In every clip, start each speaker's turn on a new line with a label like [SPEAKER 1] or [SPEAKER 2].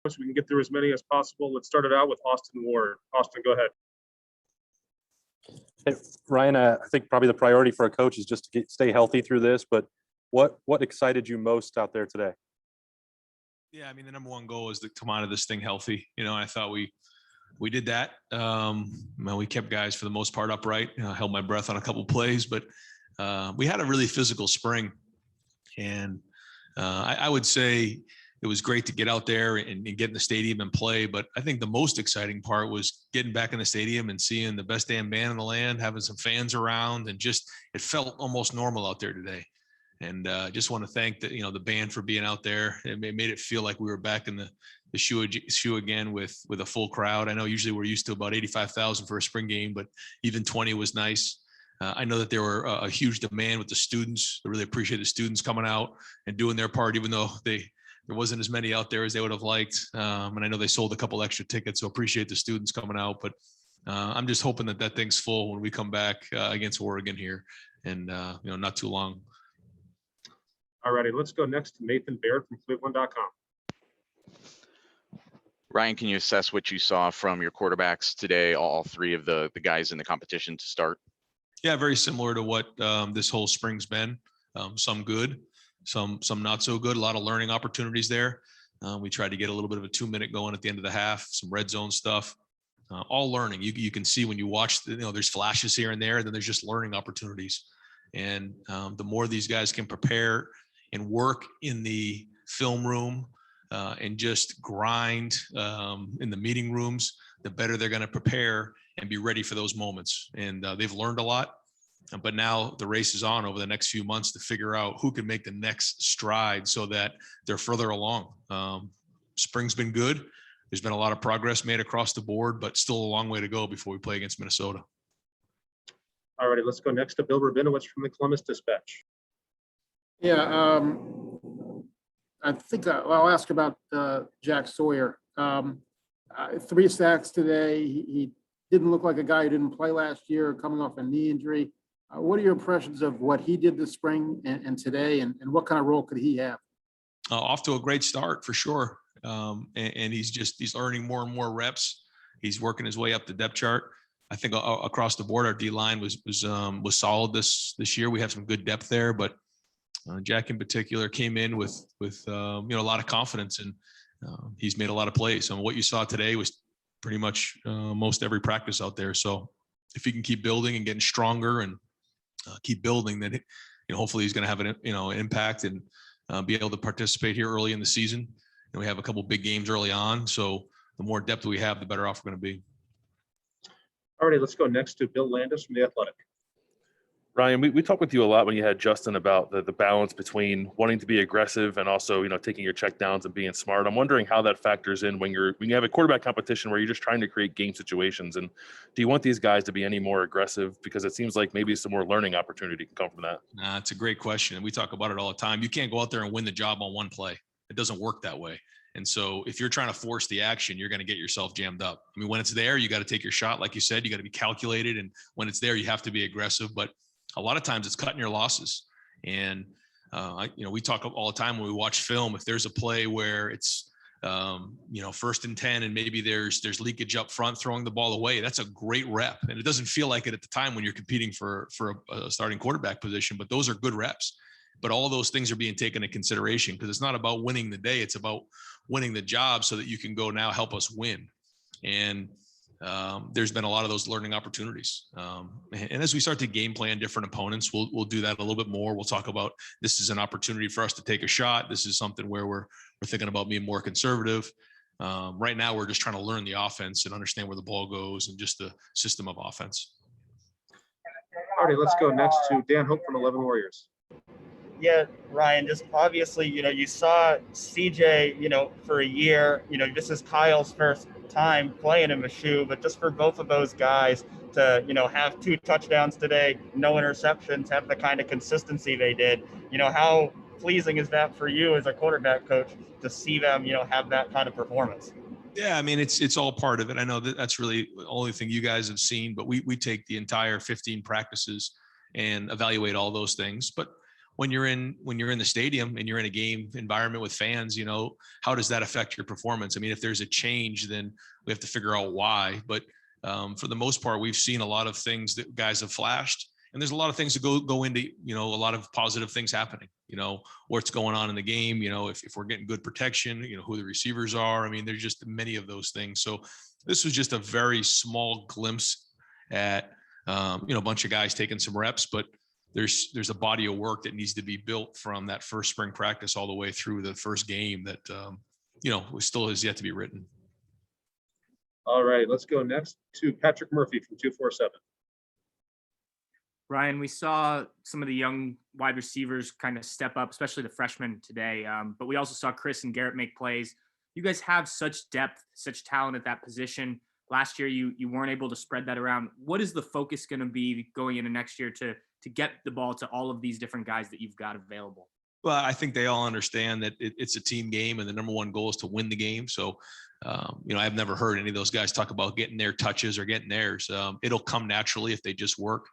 [SPEAKER 1] so we can get through as many as possible. Let's start it out with Austin Ward. Austin, go ahead.
[SPEAKER 2] Hey, Ryan, I think probably the priority for a coach is just to stay healthy through this, but what excited you most out there today?
[SPEAKER 3] Yeah, I mean, the number one goal is to come out of this thing healthy. I thought we did that. We kept guys for the most part upright. Held my breath on a couple plays, but we had a really physical spring. And I would say it was great to get out there and get in the stadium and play. But I think the most exciting part was getting back in the stadium and seeing the best damn band in the land, having some fans around, and just it felt almost normal out there today. And just want to thank the band for being out there. It made it feel like we were back in the shoe again with a full crowd. I know usually we're used to about 85,000 for a spring game, but even 20 was nice. I know that there were a huge demand with the students. I really appreciate the students coming out and doing their part, even though there wasn't as many out there as they would have liked. And I know they sold a couple extra tickets, so appreciate the students coming out. But I'm just hoping that thing's full when we come back against Oregon here, and not too long.
[SPEAKER 1] All righty, let's go next to Nathan Baird from Cleveland.com.
[SPEAKER 4] Ryan, can you assess what you saw from your quarterbacks today, all three of the guys in the competition to start?
[SPEAKER 3] Yeah, very similar to what this whole spring's been. Some good, some not so good. A lot of learning opportunities there. We tried to get a little bit of a 2-minute going at the end of the half, some red zone stuff. All learning. You can see when you watch, there's flashes here and there, and then there's just learning opportunities. And the more these guys can prepare and work in the film room and just grind in the meeting rooms, the better they're going to prepare and be ready for those moments. And they've learned a lot, but now the race is on over the next few months to figure out who can make the next stride so that they're further along. Spring's been good. There's been a lot of progress made across the board, but still a long way to go before we play against Minnesota.
[SPEAKER 1] All righty, let's go next to Bill Rabinowitz from the Columbus Dispatch.
[SPEAKER 5] Yeah, I think I'll ask about Jack Sawyer. 3 sacks today. He didn't look like a guy who didn't play last year, coming off a knee injury. What are your impressions of what he did this spring and today, and what kind of role could he have?
[SPEAKER 3] Off to a great start for sure. And he's earning more and more reps. He's working his way up the depth chart. I think across the board, our D line was solid this year. We have some good depth there, but Jack in particular came in with a lot of confidence, and he's made a lot of plays. And what you saw today was pretty much most every practice out there. So if he can keep building and getting stronger and keep building, then hopefully he's going to have an impact and be able to participate here early in the season. And we have a couple big games early on, so the more depth we have, the better off we're going to be.
[SPEAKER 1] All righty, let's go next to Bill Landis from The Athletic.
[SPEAKER 2] Ryan, we talked with you a lot when you had Justin about the balance between wanting to be aggressive and also, taking your check downs and being smart. I'm wondering how that factors in when you have a quarterback competition where you're just trying to create game situations. And do you want these guys to be any more aggressive? Because it seems like maybe some more learning opportunity can come from that.
[SPEAKER 3] It's a great question. And we talk about it all the time. You can't go out there and win the job on one play. It doesn't work that way. And so if you're trying to force the action, you're going to get yourself jammed up. I mean, when it's there, you got to take your shot. Like you said, you got to be calculated. And when it's there, you have to be aggressive. But a lot of times it's cutting your losses. And, we talk all the time when we watch film, if there's a play where it's, 1st and 10, and maybe there's leakage up front, throwing the ball away, that's a great rep. And it doesn't feel like it at the time when you're competing for a starting quarterback position, but those are good reps. But all of those things are being taken into consideration because it's not about winning the day. It's about winning the job so that you can go now help us win. And there's been a lot of those learning opportunities. And as we start to game plan different opponents, we'll do that a little bit more. We'll talk about this is an opportunity for us to take a shot. This is something where we're thinking about being more conservative. Right now, we're just trying to learn the offense and understand where the ball goes and just the system of offense.
[SPEAKER 1] All right, let's go next to Dan Hope from 11 Warriors.
[SPEAKER 6] Yeah, Ryan, just obviously, you saw CJ, for a year, this is Kyle's first time playing in Mizzou, but just for both of those guys to, have 2 touchdowns today, no interceptions, have the kind of consistency they did, how pleasing is that for you as a quarterback coach to see them, have that kind of performance?
[SPEAKER 3] Yeah, I mean, it's all part of it. I know that's really the only thing you guys have seen, but we take the entire 15 practices and evaluate all those things. But when you're in the stadium and you're in a game environment with fans, how does that affect your performance? I mean, if there's a change, then we have to figure out why. But for the most part, we've seen a lot of things that guys have flashed, and there's a lot of things that go into, a lot of positive things happening, what's going on in the game, if we're getting good protection, who the receivers are. I mean, there's just many of those things. So this was just a very small glimpse at, a bunch of guys taking some reps, but there's a body of work that needs to be built from that first spring practice all the way through the first game that, still has yet to be written.
[SPEAKER 1] All right, let's go next to Patrick Murphy from 247.
[SPEAKER 7] Ryan, we saw some of the young wide receivers kind of step up, especially the freshmen today. But we also saw Chris and Garrett make plays. You guys have such depth, such talent at that position. Last year, you weren't able to spread that around. What is the focus going to be going into next year to get the ball to all of these different guys that you've got available?
[SPEAKER 3] Well, I think they all understand that it's a team game, and the number one goal is to win the game. So, I've never heard any of those guys talk about getting their touches or getting theirs. It'll come naturally if they just work.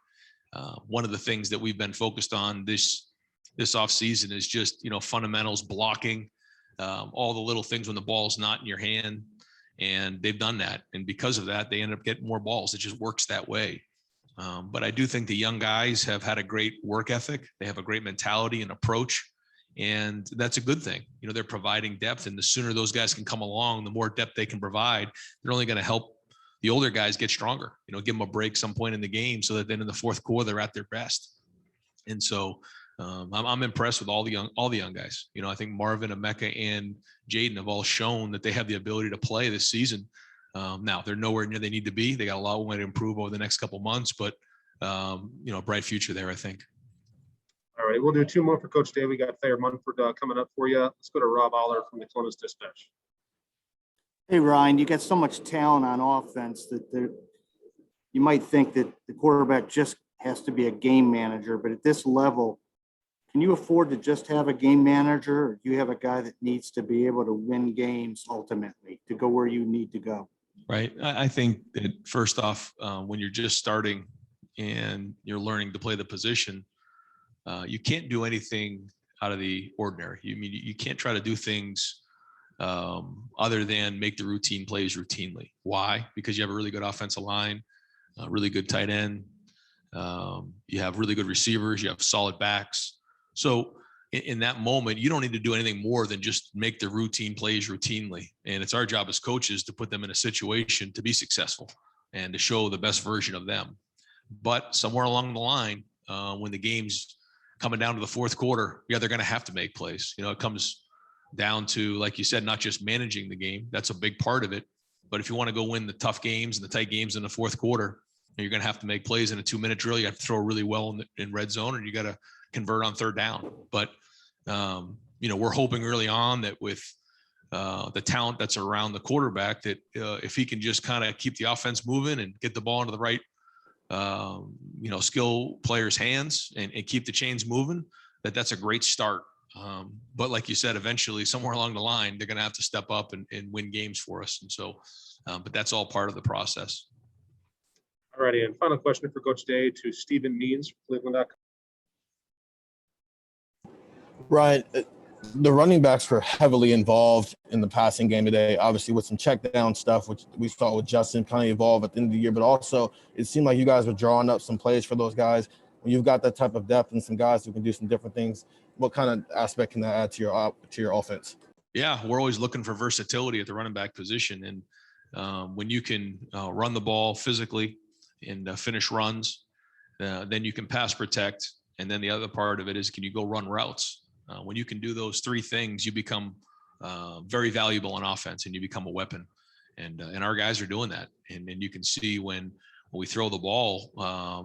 [SPEAKER 3] One of the things that we've been focused on this off season is just, fundamentals, blocking, all the little things when the ball's not in your hand, and they've done that. And because of that, they end up getting more balls. It just works that way. But I do think the young guys have had a great work ethic. They have a great mentality and approach, and that's a good thing. They're providing depth, and the sooner those guys can come along, the more depth they can provide. They're only going to help the older guys get stronger, give them a break some point in the game so that then in the fourth quarter, they're at their best. And so I'm impressed with all the young guys. I think Marvin, Emeka, and Jaden have all shown that they have the ability to play this season. Now they're nowhere near they need to be. They got a lot of way to improve over the next couple months, but bright future there, I think.
[SPEAKER 1] All right, we'll do two more for Coach Day. We got Thayer Munford coming up for you. Let's go to Rob Aller from the Columbus Dispatch.
[SPEAKER 8] Hey, Ryan, you got so much talent on offense that you might think that the quarterback just has to be a game manager, but at this level, can you afford to just have a game manager, or do you have a guy that needs to be able to win games ultimately to go where you need to go?
[SPEAKER 3] Right. I think that first off, when you're just starting and you're learning to play the position, you can't do anything out of the ordinary. You can't try to do things other than make the routine plays routinely. Why? Because you have a really good offensive line, a really good tight end. You have really good receivers. You have solid backs. So in that moment, you don't need to do anything more than just make the routine plays routinely. And it's our job as coaches to put them in a situation to be successful and to show the best version of them. But somewhere along the line, when the game's coming down to the fourth quarter, they're going to have to make plays. It comes down to, like you said, not just managing the game. That's a big part of it. But if you want to go win the tough games and the tight games in the fourth quarter, you're going to have to make plays in a 2-minute drill. You have to throw really well in red zone, and you got to convert on third down. But, we're hoping early on that with the talent that's around the quarterback, that if he can just kind of keep the offense moving and get the ball into the right, skill players' hands and keep the chains moving, that's a great start. But like you said, eventually somewhere along the line, they're going to have to step up and win games for us. And so, but that's all part of the process.
[SPEAKER 1] All righty, and final question for Coach Day to Stephen Means from Cleveland.com.
[SPEAKER 9] Ryan, the running backs were heavily involved in the passing game today, obviously with some check down stuff, which we saw with Justin kind of evolve at the end of the year, but also it seemed like you guys were drawing up some plays for those guys. When you've got that type of depth and some guys who can do some different things, what kind of aspect can that add to your offense? Yeah,
[SPEAKER 3] we're always looking for versatility at the running back position. And when you can run the ball physically and finish runs, then you can pass protect. And then the other part of it is, can you go run routes? When you can do those three things, you become very valuable on offense, and you become a weapon. And our guys are doing that. And you can see when we throw the ball,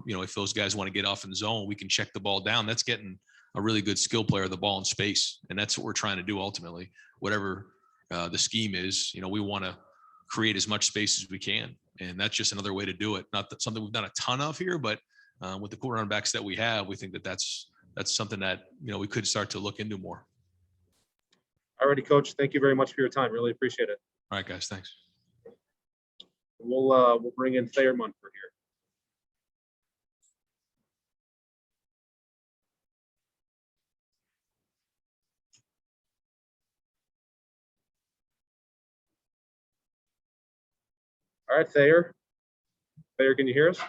[SPEAKER 3] if those guys want to get off in zone, we can check the ball down. That's getting a really good skill player the ball in space. And that's what we're trying to do ultimately. Whatever the scheme is, we want to create as much space as we can. And that's just another way to do it. Not that something we've done a ton of here, but with the running backs that we have, we think that's something that, we could start to look into more.
[SPEAKER 1] All righty, Coach. Thank you very much for your time. Really appreciate it.
[SPEAKER 3] All right, guys. Thanks.
[SPEAKER 1] We'll bring in Thayer Munford here. All right, Thayer. Thayer, can you hear us?